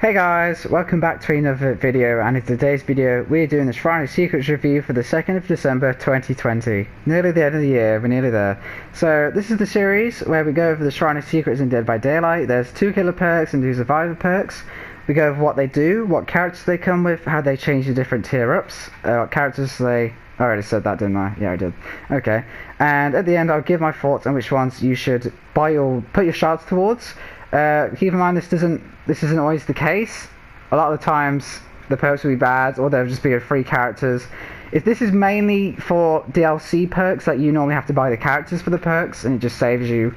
Hey guys, welcome back to another video, and in today's video we're doing the Shrine of Secrets review for the 2nd of December 2020. Nearly the end of the year, we're nearly there. So this is the series where we go over the Shrine of Secrets in Dead by Daylight. There's 2 killer perks and 2 survivor perks. We go over what they do, what characters they come with, how they change the different tier ups, what characters they... I already said that, didn't I? Yeah, I did. Okay. And at the end I'll give my thoughts on which ones you should buy or put your shards towards. Keep in mind this isn't always the case. A lot of the times the perks will be bad, or they'll just be free characters. If this is mainly for DLC perks, that you normally have to buy the characters for the perks, and it just saves you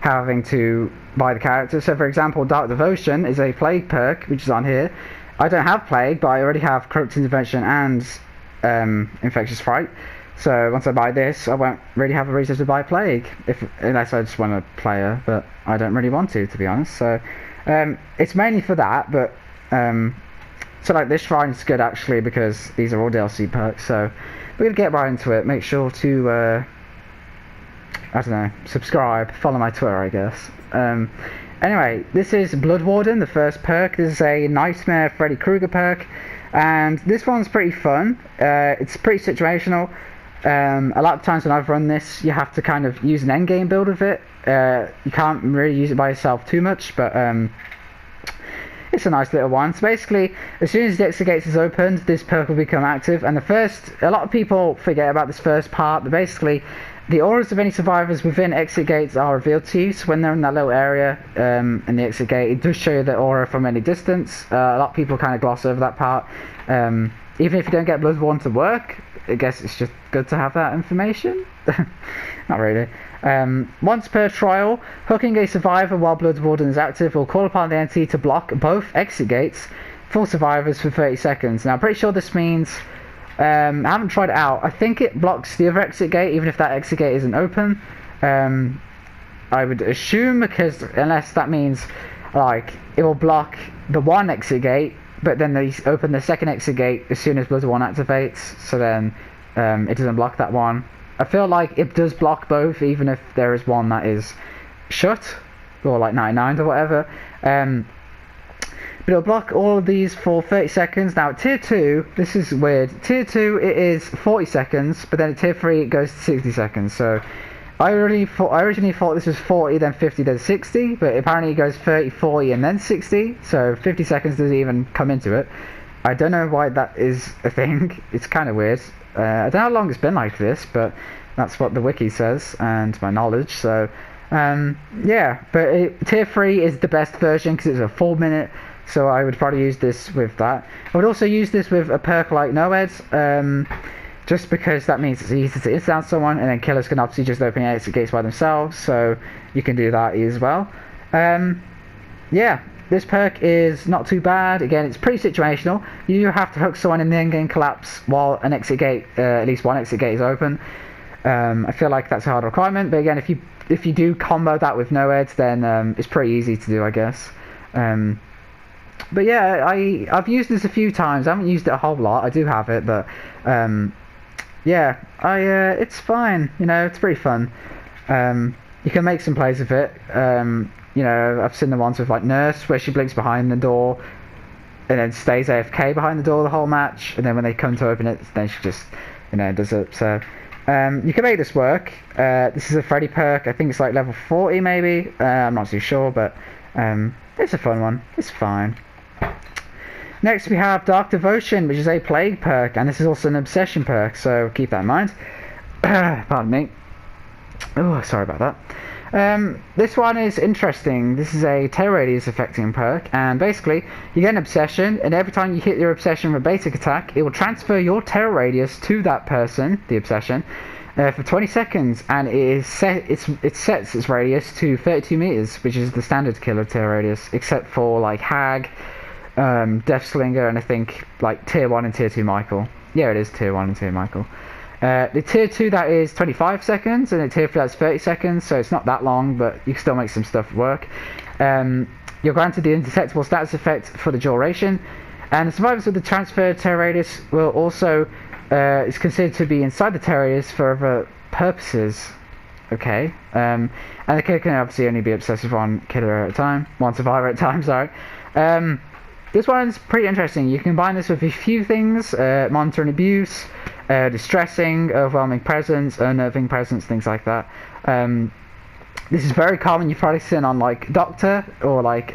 having to buy the characters. So for example, Dark Devotion is a Plague perk, which is on here. I don't have Plague, but I already have Corrupt Intervention and Infectious Fright. So once I buy this, I won't really have a reason to buy Plague, unless I just want a player, but I don't really want to be honest. So it's mainly for that, but so like this shrine is good actually because these are all DLC perks. So we're gonna get right into it. Make sure to I don't know, subscribe, follow my Twitter, I guess. Anyway, this is Blood Warden, the first perk. This is a Nightmare Freddy Krueger perk, and this one's pretty fun. It's pretty situational. A lot of times when I've run this, you have to kind of use an endgame build of it. You can't really use it by yourself too much, but it's a nice little one. So basically, as soon as the exit gates is opened, this perk will become active. And a lot of people forget about this first part, but basically, the auras of any survivors within exit gates are revealed to you. So when they're in that little area in the exit gate, it does show you the aura from any distance. A lot of people kind of gloss over that part. Even if you don't get Blood Warden to work, I guess it's just good to have that information. Not really. Once per trial, hooking a survivor while Blood Warden is active will call upon the entity to block both exit gates for survivors for 30 seconds. Now I'm pretty sure this means, I haven't tried it out, I think it blocks the other exit gate even if that exit gate isn't open. I would assume, because unless that means like it will block the one exit gate, but then they open the second exit gate as soon as Blood Warden activates, so then it doesn't block that one. I feel like it does block both, even if there is one that is shut, or like 99 or whatever. But it'll block all of these for 30 seconds. Now at tier 2, this is weird. Tier 2 it is 40 seconds, but then at tier 3 it goes to 60 seconds. So I originally thought this was 40, then 50, then 60, but apparently it goes 30, 40, and then 60. So 50 seconds doesn't even come into it. I don't know why that is a thing. It's kind of weird. I don't know how long it's been like this, but that's what the wiki says, and my knowledge. So yeah, but tier 3 is the best version because it's a 4 minute. So I would probably use this with that. I would also use this with a perk like Noed, just because that means it's easy to insta someone, and then killers can obviously just open exit gates by themselves, so you can do that as well. Yeah, this perk is not too bad. Again, it's pretty situational. You have to hook someone in the endgame collapse while an exit gate, at least one exit gate is open. I feel like that's a hard requirement, but again, if you do combo that with Noed, then it's pretty easy to do, I guess. But yeah, I've used this a few times. I haven't used it a whole lot. I do have it, but yeah, it's fine. You know, it's pretty fun. You can make some plays with it. You know, I've seen the ones with like Nurse where she blinks behind the door and then stays AFK behind the door the whole match, and then when they come to open it, then she just, you know, does it. So you can make this work. This is a Freddy perk. I think it's like level 40 maybe. I'm not too sure, but it's a fun one. It's fine. Next we have Dark Devotion, which is a Plague perk, and this is also an Obsession perk, so keep that in mind. Pardon me. Oh, sorry about that. This one is interesting. This is a terror radius affecting perk, and basically you get an obsession, and every time you hit your obsession with a basic attack, it will transfer your terror radius to that person, the obsession, for 20 seconds, and it sets its radius to 32 meters, which is the standard killer terror radius, except for like Hag, Deathslinger, and I think like tier 1 and tier 2 Michael. Yeah, it is tier 1 and tier Michael. The tier 2 that is 25 seconds, and the tier 3 that's 30 seconds, so it's not that long, but you can still make some stuff work. You're granted the undetectable status effect for the duration, and the survivors with the transferred terror radius will also is considered to be inside the terror radius for other purposes. Okay, and the killer can obviously only be obsessed with one killer at a time, one survivor at a time, sorry. this one's pretty interesting. You combine this with a few things: monitoring abuse, distressing, overwhelming presence, unnerving presence, things like that. This is very common. You've probably seen on like Doctor or like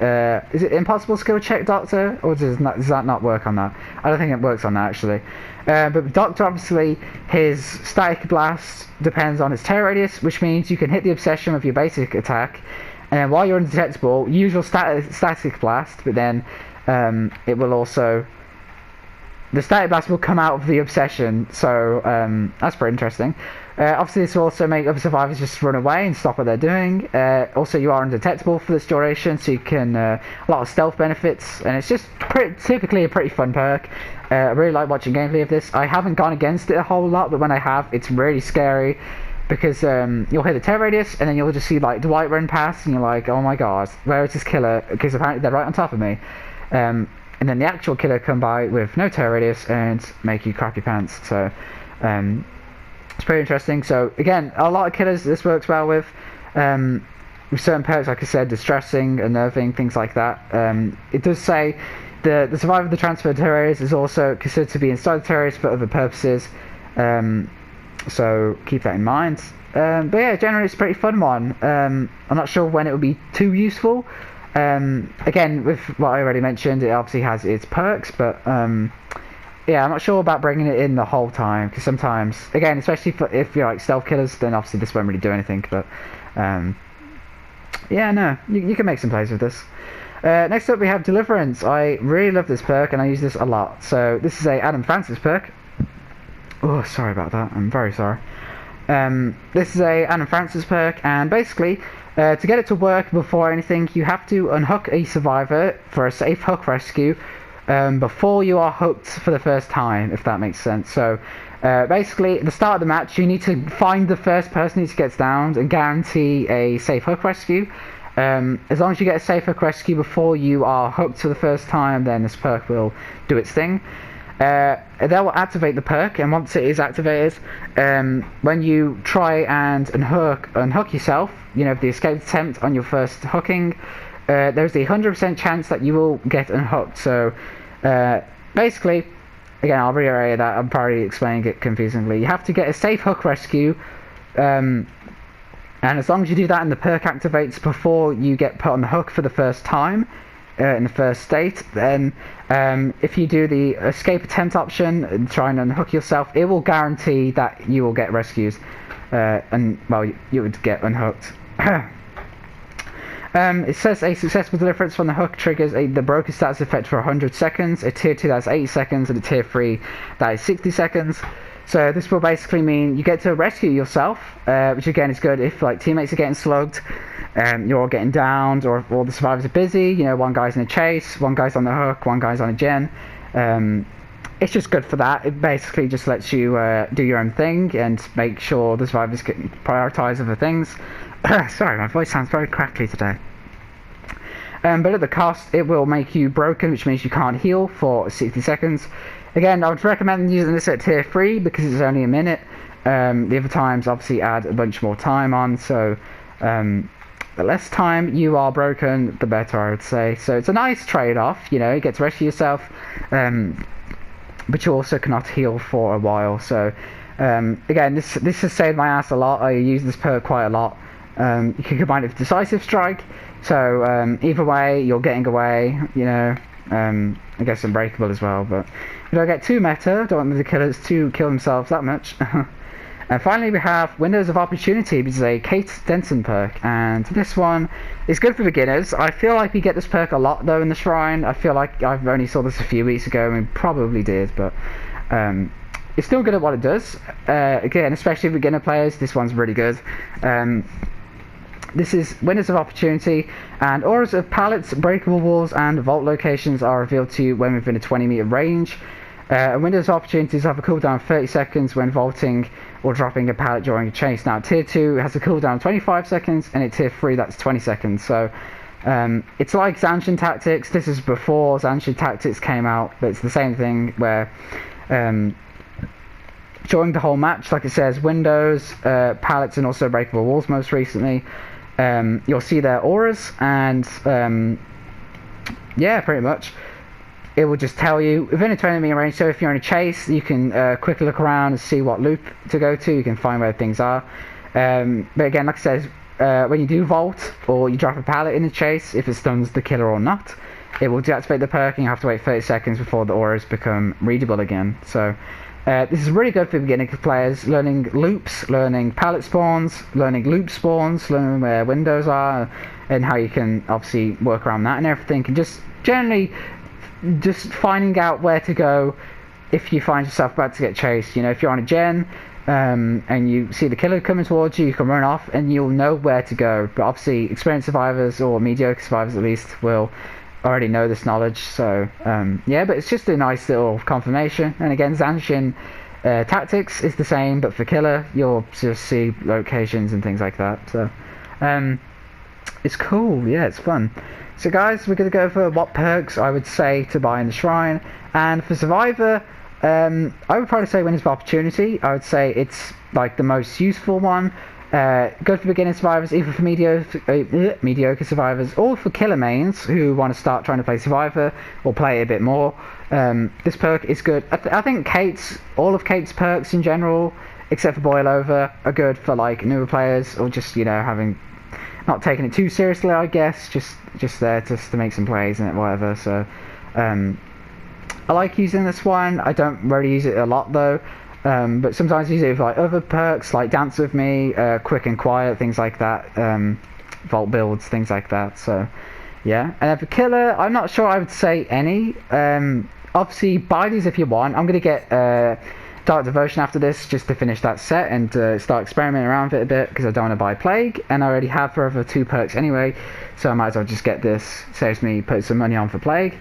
is it Impossible Skill Check Doctor, or does that not work on that? I don't think it works on that actually. But with Doctor, obviously, his static blast depends on his tear radius, which means you can hit the obsession with your basic attack, and while you're undetectable, usual static blast, but then it will also, the static blast will come out of the obsession, so that's pretty interesting. Obviously this will also make other survivors just run away and stop what they're doing. Also you are undetectable for this duration, so you can, a lot of stealth benefits, and it's just typically a pretty fun perk. I really like watching gameplay of this. I haven't gone against it a whole lot, but when I have, it's really scary, because you'll hit the tear radius, and then you'll just see like Dwight run past, and you're like, oh my god, where is this killer? Because apparently they're right on top of me. And then the actual killer come by with no tear radius and make you crap your pants. So it's pretty interesting. So again, a lot of killers this works well with certain perks, like I said, distressing, unnerving, things like that. It does say the survivor of the transferred tear radius is also considered to be inside the tear radius for other purposes. So keep that in mind. But yeah, generally it's a pretty fun one. I'm not sure when it will be too useful. Again, with what I already mentioned, it obviously has its perks, but yeah, I'm not sure about bringing it in the whole time, because sometimes, again, especially if you're like stealth killers, then obviously this won't really do anything, but yeah, no, you can make some plays with this. Next up we have Deliverance. I really love this perk, and I use this a lot. So this is a Adam Francis perk. Oh, sorry about that, I'm very sorry. This is a Adam Francis perk, and basically, to get it to work before anything, you have to unhook a survivor for a safe hook rescue before you are hooked for the first time, if that makes sense. So basically, at the start of the match, you need to find the first person who gets downed and guarantee a safe hook rescue. As long as you get a safe hook rescue before you are hooked for the first time, then this perk will do its thing. They will activate the perk, and once it is activated, when you try and unhook yourself, you know, the escape attempt on your first hooking, there's a 100% chance that you will get unhooked. So basically, again, I'll reiterate that, I'm probably explaining it confusingly. You have to get a safe hook rescue, and as long as you do that and the perk activates before you get put on the hook for the first time, in the first state, then if you do the escape attempt option and try and unhook yourself, it will guarantee that you will get rescues, and well, you would get unhooked. It says a successful deliverance from the hook triggers the broken status effect for 100 seconds, a tier 2 that's 80 seconds, and a tier 3 that is 60 seconds. So this will basically mean you get to rescue yourself, which again is good if like teammates are getting slugged, you're all getting downed, or all the survivors are busy, you know, one guy's in a chase, one guy's on the hook, one guy's on a gen. It's just good for that. It basically just lets you do your own thing and make sure the survivors can prioritise other things. Sorry, my voice sounds very crackly today. But at the cost, it will make you broken, which means you can't heal for 60 seconds. Again, I would recommend using this at tier 3 because it's only a minute. The other times obviously add a bunch more time on, so the less time you are broken, the better, I would say. So it's a nice trade-off, you know, you get to rescue yourself, but you also cannot heal for a while. So again, this has saved my ass a lot. I use this perk quite a lot. You can combine it with Decisive Strike, so either way you're getting away, you know. I guess Unbreakable as well, but we don't get too meta, don't want the killers to kill themselves that much. And finally we have Windows of Opportunity, which is a Kate Denson perk, and this one is good for beginners. I feel like we get this perk a lot though in the Shrine. I feel like I've only saw this a few weeks ago, and we probably did, but it's still good at what it does. Again, especially beginner players, this one's really good. This is Windows of Opportunity, and auras of pallets, breakable walls, and vault locations are revealed to you when within a 20-meter range. Windows of Opportunities have a cooldown of 30 seconds when vaulting or dropping a pallet during a chase. Now, Tier 2 has a cooldown of 25 seconds, and at Tier 3 that's 20 seconds. So it's like Zanshin Tactics. This is before Zanshin Tactics came out, but it's the same thing where during the whole match, like it says, windows, pallets, and also breakable walls most recently, you'll see their auras, and yeah, pretty much. it will just tell you within a 20 meter range. So if you're in a chase, you can quickly look around and see what loop to go to. You can find where things are. But again, like I said, when you do vault or you drop a pallet in a chase, if it stuns the killer or not, it will deactivate the perk and you have to wait 30 seconds before the auras become readable again. So this is really good for beginning players, learning loops, learning pallet spawns, learning loop spawns, learning where windows are and how you can obviously work around that and everything, and just generally just finding out where to go if you find yourself about to get chased. You know, if you're on a gen and you see the killer coming towards you, you can run off and you'll know where to go. But obviously experienced survivors, or mediocre survivors at least, will already know this knowledge. So yeah, but it's just a nice little confirmation. And again, Zanshin tactics is the same, but for killer you'll just see locations and things like that. So it's cool. Yeah, it's fun. So guys, we're going to go for what perks I would say to buy in the shrine. And for survivor, I would probably say Winners of Opportunity. I would say it's like the most useful one. Good for beginner survivors, either for mediocre survivors, or for killer mains who want to start trying to play survivor or play a bit more. This perk is good. I think all of Kate's perks in general, except for Boil Over, are good for like newer players, or just, you know, not taking it too seriously, I guess, just there just to make some plays and whatever. So I like using this one. I don't really use it a lot though. But sometimes I use it with like other perks like Dance With Me, Quick and Quiet, things like that, Vault builds, things like that. So yeah. And then for killer, I'm not sure I would say any. Obviously buy these if you want. I'm going to get Dark Devotion after this just to finish that set and start experimenting around with it a bit, because I don't want to buy Plague, and I already have forever 2 perks anyway, so I might as well just get this. Saves me put some money on for Plague.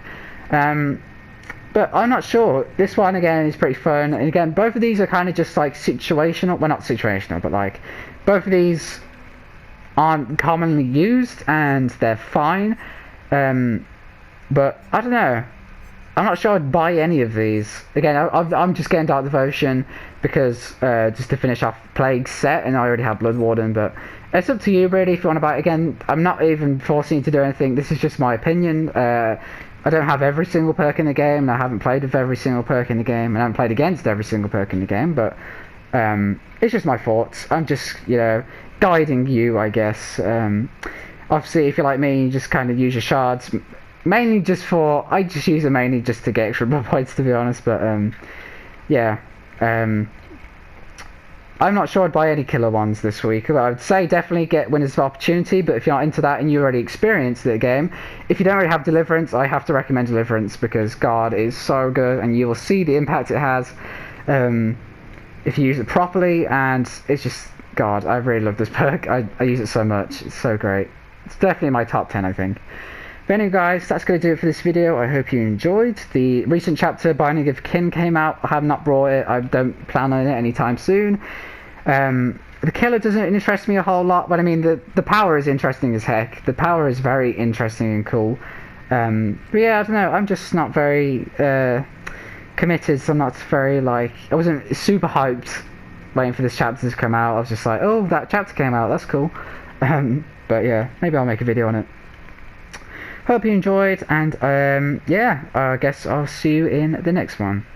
But I'm not sure. This one again is pretty fun, and again both of these are kind of just like situational. Well, not situational, but like both of these aren't commonly used and they're fine. But I don't know. I'm not sure I'd buy any of these. Again, I'm just getting Dark Devotion because just to finish off Plague set, and I already have Blood Warden. But it's up to you really if you want to buy it. Again, I'm not even forcing you to do anything. This is just my opinion. I don't have every single perk in the game, and I haven't played with every single perk in the game, and I haven't played against every single perk in the game, but it's just my thoughts. I'm just, you know, guiding you, I guess. Obviously, if you're like me, you just kind of use your shards, mainly just for, I just use them mainly just to get extra blood points, to be honest, but yeah. I'm not sure I'd buy any killer ones this week. I would say definitely get Winners of Opportunity, but if you're not into that and you already experienced the game, if you don't already have Deliverance, I have to recommend Deliverance, because God is so good and you will see the impact it has if you use it properly. And it's just, God, I really love this perk. I use it so much. It's so great. It's definitely my top 10, I think. But anyway guys, that's going to do it for this video. I hope you enjoyed. The recent chapter, Binding of Kin, came out. I have not brought it. I don't plan on it anytime soon. The killer doesn't interest me a whole lot, but I mean the power is interesting as heck. The power is very interesting and cool. But yeah, I don't know. I'm just not very committed. So I'm not very like, I wasn't super hyped waiting for this chapter to come out. I was just like, oh, that chapter came out. That's cool. But yeah, maybe I'll make a video on it. Hope you enjoyed, and yeah, I guess I'll see you in the next one.